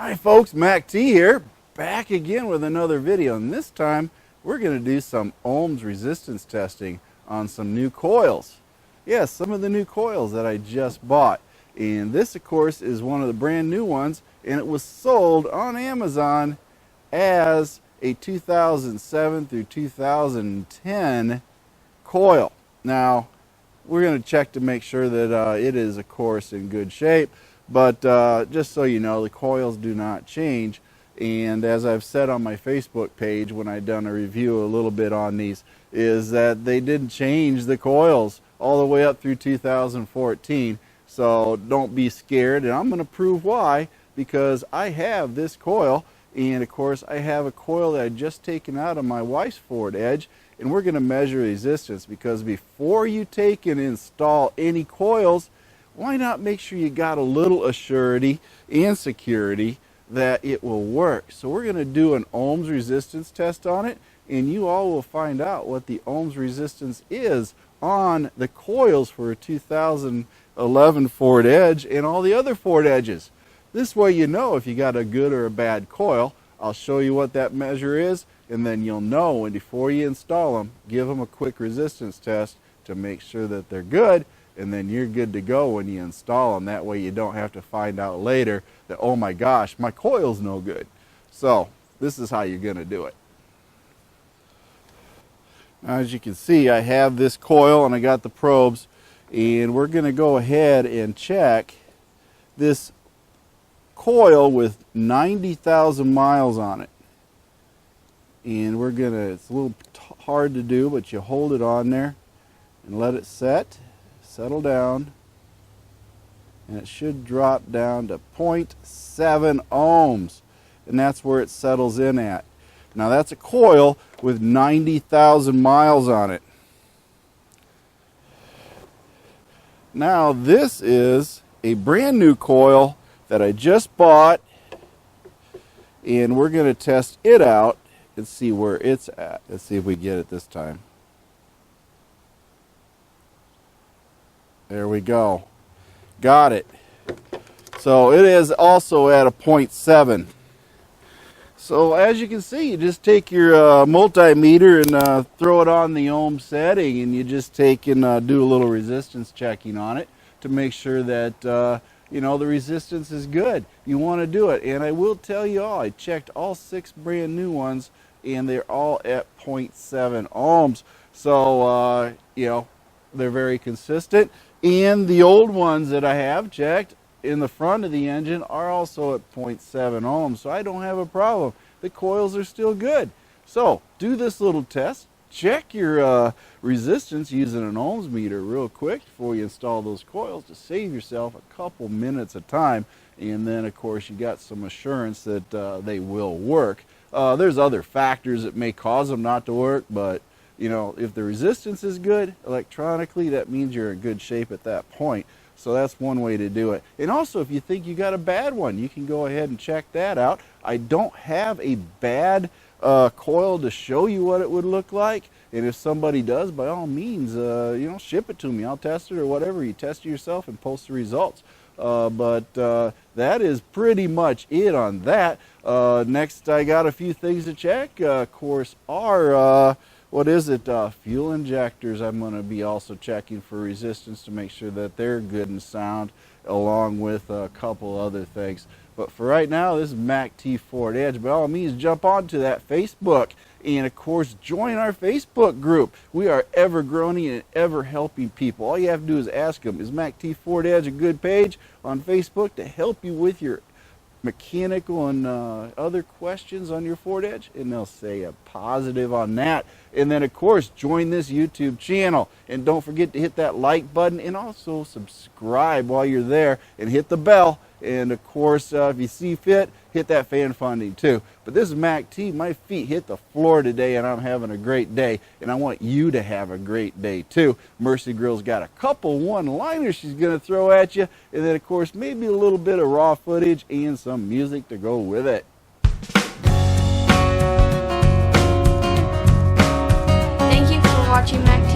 Hi folks, Mac T here, back again with another video, and this time we're going to do some ohms resistance testing on some new coils. Yes, some of the new coils that I just bought, and this of course is one of the brand new ones, and it was sold on Amazon as a 2007 through 2010 coil. Now we're going to check to make sure that it is of course in good shape. But just so you know, the coils do not change, and as I've said on my Facebook page when I've done a review a little bit on these, is that they didn't change the coils all the way up through 2014. So don't be scared, and I'm going to prove why, because I have this coil, and of course I have a coil that I just taken out of my wife's Ford Edge, and we're going to measure resistance, because before you take and install any coils, why not make sure you got a little assurity and security that it will work. So we're going to do an ohms resistance test on it, and you all will find out what the ohms resistance is on the coils for a 2011 Ford Edge and all the other Ford Edges. This way you know if you got a good or a bad coil. I'll show you what that measure is, and then you'll know, and before you install them, give them a quick resistance test to make sure that they're good, and then you're good to go when you install them. That way you don't have to find out later that, oh my gosh, my coil's no good. So this is how you're going to do it. Now, as you can see, I have this coil and I got the probes, and we're going to go ahead and check this coil with 90,000 miles on it. And we're going to, it's a little hard to do, but you hold it on there and let it settle down, and it should drop down to 0.7 ohms, and that's where it settles in at. Now that's a coil with 90,000 miles on it. Now this is a brand new coil that I just bought, and we're going to test it out and see where it's at. Let's see if we get it this time. There we go. Got it. So it is also at a 0.7. So as you can see, you just take your multimeter and throw it on the ohm setting, and you just take and do a little resistance checking on it to make sure that you know, the resistance is good. You want to do it, and I will tell you all, I checked all 6 brand new ones, and they're all at 0.7 ohms. So you know, they're very consistent. And the old ones that I have checked in the front of the engine are also at 0.7 ohms, so I don't have a problem. The coils are still good. So do this little test. Check your resistance using an ohms meter real quick before you install those coils to save yourself a couple minutes of time. And then of course you got some assurance that they will work. There's other factors that may cause them not to work, but you know, if the resistance is good electronically, that means you're in good shape at that point. So that's one way to do it. And also, if you think you got a bad one, you can go ahead and check that out. I don't have a bad coil to show you what it would look like. And if somebody does, by all means, you know, ship it to me. I'll test it or whatever. You test it yourself and post the results. But that is pretty much it on that. Next, I got a few things to check. Of course, our what is it? Fuel injectors I'm going to be also checking for resistance to make sure that they're good and sound, along with a couple other things. But for right now, this is Mac T Ford Edge. By all means, jump onto that Facebook, and of course, join our Facebook group. We are ever growing and ever helping people. All you have to do is ask them, is Mac T Ford Edge a good page on Facebook to help you with your mechanical and other questions on your Ford Edge? And they'll say a positive on that. And then of course, join this YouTube channel, and don't forget to hit that like button, and also subscribe while you're there, and hit the bell. And of course, if you see fit, hit that fan funding too. But this is Mac T. My feet hit the floor today, and I'm having a great day, and I want you to have a great day too. Mercy Grill's got a couple one-liners she's going to throw at you, and then of course maybe a little bit of raw footage and some music to go with it. Thank you for watching Mac